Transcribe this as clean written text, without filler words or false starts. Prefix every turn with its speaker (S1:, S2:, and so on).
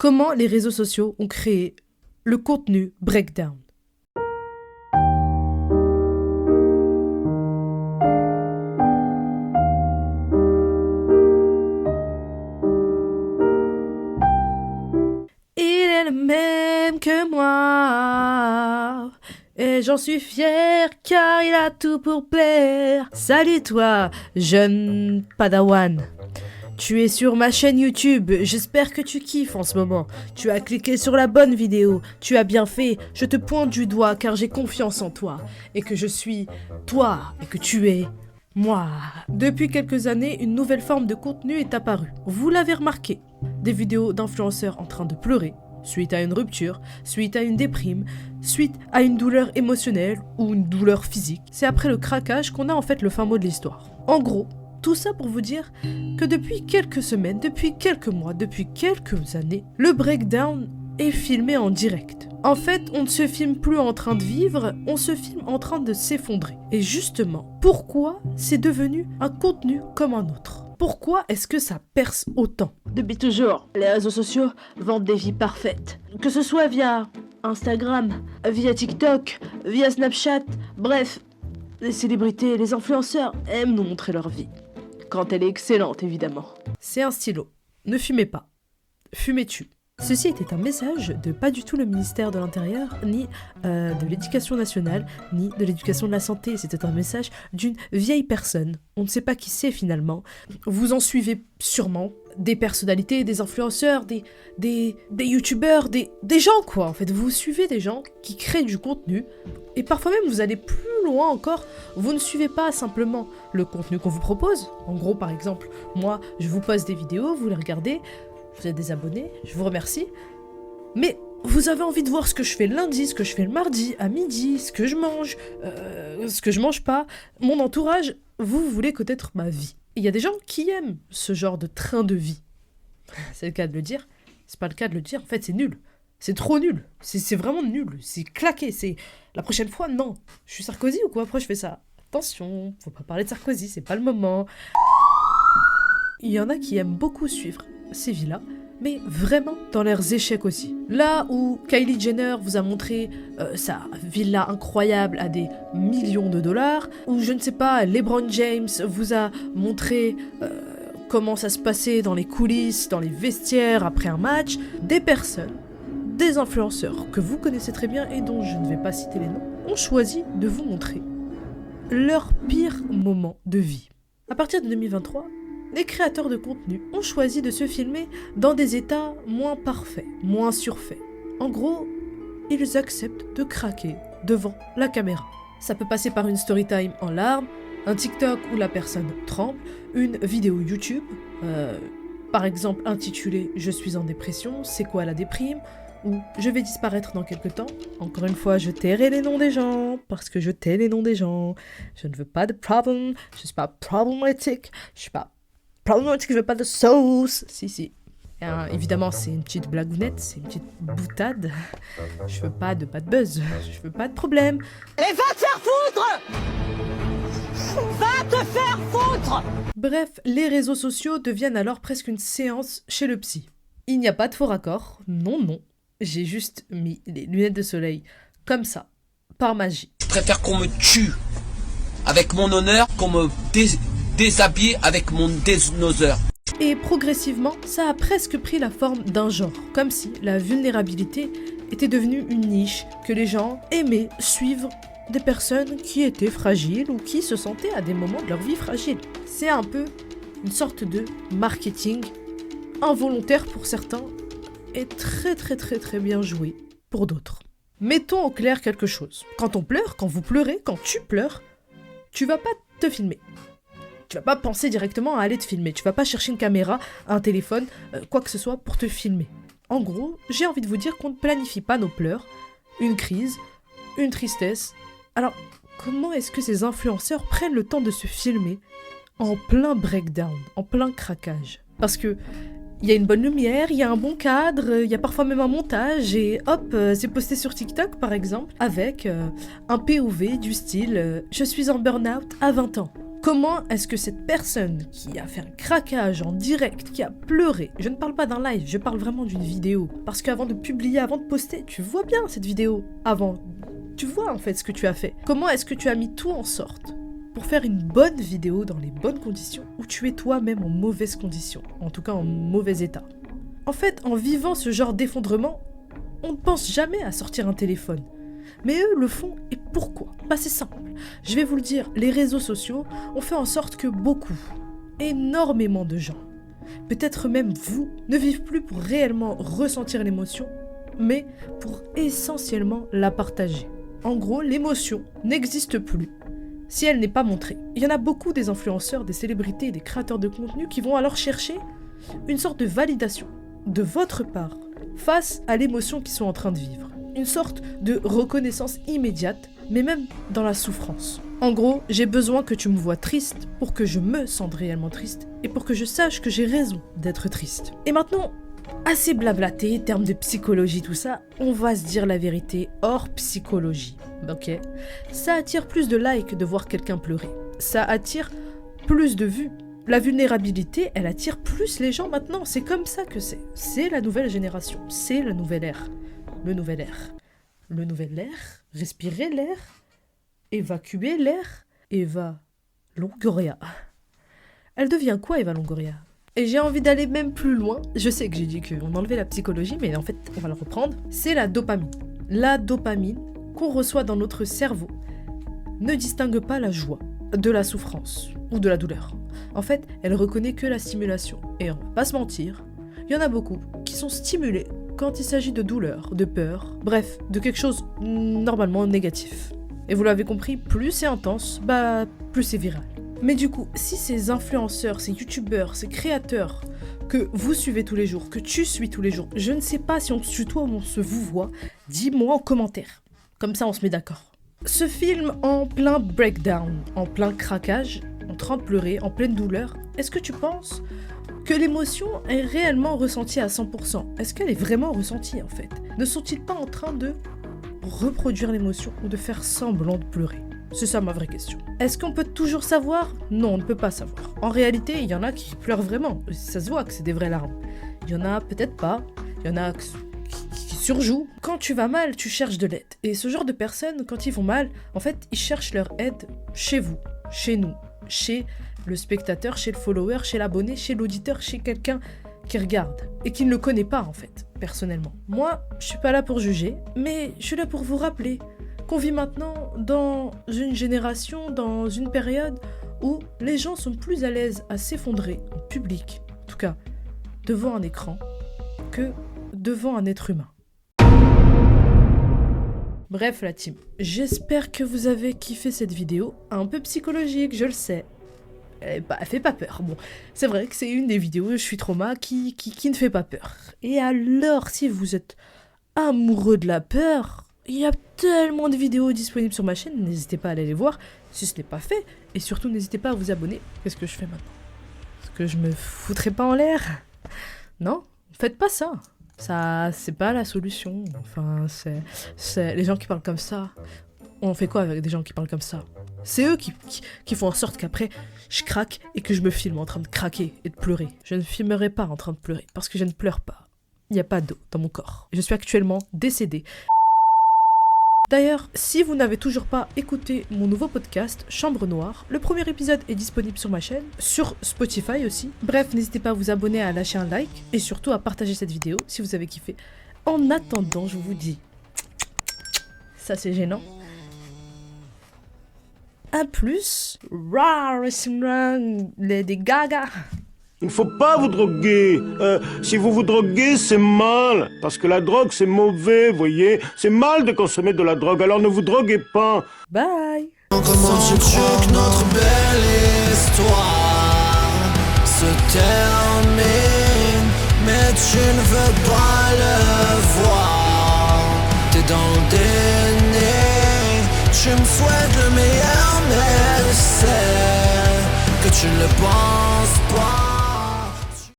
S1: comment les réseaux sociaux ont créé le contenu breakdown. Il est le même que moi, et j'en suis fier car il a tout pour plaire. Salut toi, jeune padawan. Tu es sur ma chaîne YouTube, j'espère que tu kiffes en ce moment. Tu as cliqué sur la bonne vidéo, tu as bien fait, je te pointe du doigt car j'ai confiance en toi. Et que je suis toi, et que tu es moi. Depuis quelques années, une nouvelle forme de contenu est apparue. Vous l'avez remarqué, des vidéos d'influenceurs en train de pleurer, suite à une rupture, suite à une déprime, suite à une douleur émotionnelle ou une douleur physique. C'est après le craquage qu'on a en fait le fin mot de l'histoire. En gros, tout ça pour vous dire que depuis quelques semaines, depuis quelques mois, depuis quelques années, le breakdown est filmé en direct. En fait, on ne se filme plus en train de vivre, on se filme en train de s'effondrer. Et justement, pourquoi c'est devenu un contenu comme un autre ? Pourquoi est-ce que ça perce autant ?
S2: Depuis toujours, les réseaux sociaux vendent des vies parfaites. Que ce soit via Instagram, via TikTok, via Snapchat, bref, les célébrités, les influenceurs aiment nous montrer leur vie. Quand elle est excellente, évidemment.
S1: C'est un stylo. Ne fumez pas. Fumez-tu. Ceci était un message de pas du tout le ministère de l'Intérieur, ni de l'Éducation nationale, ni de l'Éducation de la santé. C'était un message d'une vieille personne. On ne sait pas qui c'est finalement. Vous en suivez sûrement des personnalités, des influenceurs, des youtubeurs, des gens quoi. En fait, vous suivez des gens qui créent du contenu. Et parfois même, vous allez plus loin encore. Vous ne suivez pas simplement le contenu qu'on vous propose. En gros, par exemple, moi, je vous poste des vidéos, vous les regardez. Vous êtes des abonnés, je vous remercie. Mais vous avez envie de voir ce que je fais le lundi, ce que je fais le mardi, à midi, ce que je mange pas. Mon entourage, vous voulez connaître ma vie. Il y a des gens qui aiment ce genre de train de vie. C'est le cas de le dire. C'est pas le cas de le dire. En fait, c'est nul. C'est trop nul. C'est vraiment nul. C'est claqué. C'est la prochaine fois, non. Je suis Sarkozy ou quoi ? Pourquoi je fais ça ? Attention, faut pas parler de Sarkozy, c'est pas le moment. Il y en a qui aiment beaucoup suivre ces vies-là, mais vraiment dans leurs échecs aussi. Là où Kylie Jenner vous a montré sa villa incroyable à des millions de dollars, ou je ne sais pas, LeBron James vous a montré comment ça se passait dans les coulisses, dans les vestiaires après un match, des personnes, des influenceurs que vous connaissez très bien et dont je ne vais pas citer les noms, ont choisi de vous montrer leur pire moment de vie. À partir de 2023, les créateurs de contenu ont choisi de se filmer dans des états moins parfaits, moins surfaits. En gros, ils acceptent de craquer devant la caméra. Ça peut passer par une story time en larmes, un TikTok où la personne tremble, une vidéo YouTube, par exemple intitulée « Je suis en dépression, c'est quoi la déprime ?» ou « Je vais disparaître dans quelques temps ». Encore une fois, je tairai les noms des gens, parce que je tais les noms des gens. Je ne veux pas de problem, je suis pas problématique, je suis pas problématique, je veux pas de sauce. Si. Évidemment, c'est une petite blagounette, c'est une petite boutade. Je veux pas de bad buzz, je veux pas de problème.
S3: Et va te faire foutre! Va te faire foutre!
S1: Bref, les réseaux sociaux deviennent alors presque une séance chez le psy. Il n'y a pas de faux raccord, non. J'ai juste mis les lunettes de soleil, comme ça, par magie.
S4: Je préfère qu'on me tue avec mon honneur qu'on me déshabiller avec mon désnoseur.
S1: Et progressivement, ça a presque pris la forme d'un genre, comme si la vulnérabilité était devenue une niche, que les gens aimaient suivre des personnes qui étaient fragiles ou qui se sentaient à des moments de leur vie fragiles. C'est un peu une sorte de marketing involontaire pour certains et très bien joué pour d'autres. Mettons au clair quelque chose. Quand on pleure, quand vous pleurez, quand tu pleures, tu vas pas te filmer. Tu vas pas penser directement à aller te filmer. Tu vas pas chercher une caméra, un téléphone, quoi que ce soit pour te filmer. En gros, j'ai envie de vous dire qu'on ne planifie pas nos pleurs, une crise, une tristesse. Alors, comment est-ce que ces influenceurs prennent le temps de se filmer en plein breakdown, en plein craquage ? Parce que il y a une bonne lumière, il y a un bon cadre, il y a parfois même un montage et hop, c'est posté sur TikTok par exemple avec un POV du style « Je suis en burn-out à 20 ans ». Comment est-ce que cette personne qui a fait un craquage en direct, qui a pleuré, je ne parle pas d'un live, je parle vraiment d'une vidéo, parce qu'avant de publier, avant de poster, tu vois bien cette vidéo avant, tu vois en fait ce que tu as fait. Comment est-ce que tu as mis tout en sorte pour faire une bonne vidéo dans les bonnes conditions, où tu es toi-même en mauvaise condition, en tout cas en mauvais état. En fait, en vivant ce genre d'effondrement, on ne pense jamais à sortir un téléphone. Mais eux le font, et pourquoi ? Bah c'est simple, je vais vous le dire, les réseaux sociaux ont fait en sorte que beaucoup, énormément de gens, peut-être même vous, ne vivent plus pour réellement ressentir l'émotion, mais pour essentiellement la partager. En gros, l'émotion n'existe plus si elle n'est pas montrée. Il y en a beaucoup des influenceurs, des célébrités et des créateurs de contenu qui vont alors chercher une sorte de validation de votre part face à l'émotion qu'ils sont en train de vivre. Une sorte de reconnaissance immédiate, mais même dans la souffrance. En gros, j'ai besoin que tu me vois triste pour que je me sente réellement triste et pour que je sache que j'ai raison d'être triste. Et maintenant, assez blablaté, termes de psychologie, tout ça, on va se dire la vérité hors psychologie, ok ? Ça attire plus de likes de voir quelqu'un pleurer. Ça attire plus de vues. La vulnérabilité, elle attire plus les gens maintenant. C'est comme ça que c'est. C'est la nouvelle génération. C'est la nouvelle ère. Le nouvel air. Le nouvel air. Respirer l'air. Évacuer l'air. Eva Longoria. Elle devient quoi, Eva Longoria ? Et j'ai envie d'aller même plus loin. Je sais que j'ai dit qu'on enlevait la psychologie, mais en fait, on va le reprendre. C'est la dopamine. La dopamine qu'on reçoit dans notre cerveau ne distingue pas la joie de la souffrance ou de la douleur. En fait, elle reconnaît que la stimulation. Et on va pas se mentir, il y en a beaucoup qui sont stimulés quand il s'agit de douleur, de peur, bref, de quelque chose normalement négatif. Et vous l'avez compris, plus c'est intense, plus c'est viral. Mais du coup, si ces influenceurs, ces youtubeurs, ces créateurs que vous suivez tous les jours, que tu suis tous les jours, je ne sais pas si on se tutoie ou on se vous voit, dis-moi en commentaire. Comme ça, on se met d'accord. Ce film en plein breakdown, en plein craquage, en train de pleurer, en pleine douleur, est-ce que tu penses que l'émotion est réellement ressentie à 100%? Est-ce qu'elle est vraiment ressentie en fait? Ne sont-ils pas en train de reproduire l'émotion ou de faire semblant de pleurer? C'est ça ma vraie question. Est-ce qu'on peut toujours savoir? Non, on ne peut pas savoir. En réalité, il y en a qui pleurent vraiment. Ça se voit que c'est des vraies larmes. Il y en a peut-être pas. Il y en a qui surjouent. Quand tu vas mal, tu cherches de l'aide. Et ce genre de personnes, quand ils vont mal, en fait, ils cherchent leur aide chez vous, chez nous, chez le spectateur, chez le follower, chez l'abonné, chez l'auditeur, chez quelqu'un qui regarde et qui ne le connaît pas en fait, personnellement. Moi, je suis pas là pour juger, mais je suis là pour vous rappeler qu'on vit maintenant dans une génération, dans une période où les gens sont plus à l'aise à s'effondrer en public, en tout cas devant un écran, que devant un être humain. Bref la team, j'espère que vous avez kiffé cette vidéo, un peu psychologique, je le sais. Elle fait pas peur. Bon, c'est vrai que c'est une des vidéos Je suis trauma qui ne fait pas peur. Et alors, si vous êtes amoureux de la peur, il y a tellement de vidéos disponibles sur ma chaîne, n'hésitez pas à aller les voir si ce n'est pas fait. Et surtout, n'hésitez pas à vous abonner. Qu'est-ce que je fais maintenant? Est-ce que je me foutrais pas en l'air? Non, faites pas ça. Ça, c'est pas la solution. Enfin, c'est les gens qui parlent comme ça. On fait quoi avec des gens qui parlent comme ça? C'est eux qui font en sorte qu'après, je craque et que je me filme en train de craquer et de pleurer. Je ne filmerai pas en train de pleurer, parce que je ne pleure pas. Il n'y a pas d'eau dans mon corps. Je suis actuellement décédée. D'ailleurs, si vous n'avez toujours pas écouté mon nouveau podcast, Chambre Noire, le premier épisode est disponible sur ma chaîne, sur Spotify aussi. Bref, n'hésitez pas à vous abonner, à lâcher un like, et surtout à partager cette vidéo si vous avez kiffé. En attendant, je vous dis... Ça c'est gênant. A plus, Lady Gaga.
S5: Il ne faut pas vous droguer. Si vous vous droguez, c'est mal. Parce que la drogue, c'est mauvais, voyez. C'est mal de consommer de la drogue, alors ne vous droguez pas.
S1: Bye.
S6: Comment tu crois que notre belle histoire se termine, mais tu ne veux pas le voir. T'es dans le déni, tu me souhaites le meilleur, mais je sais que tu ne le penses pas.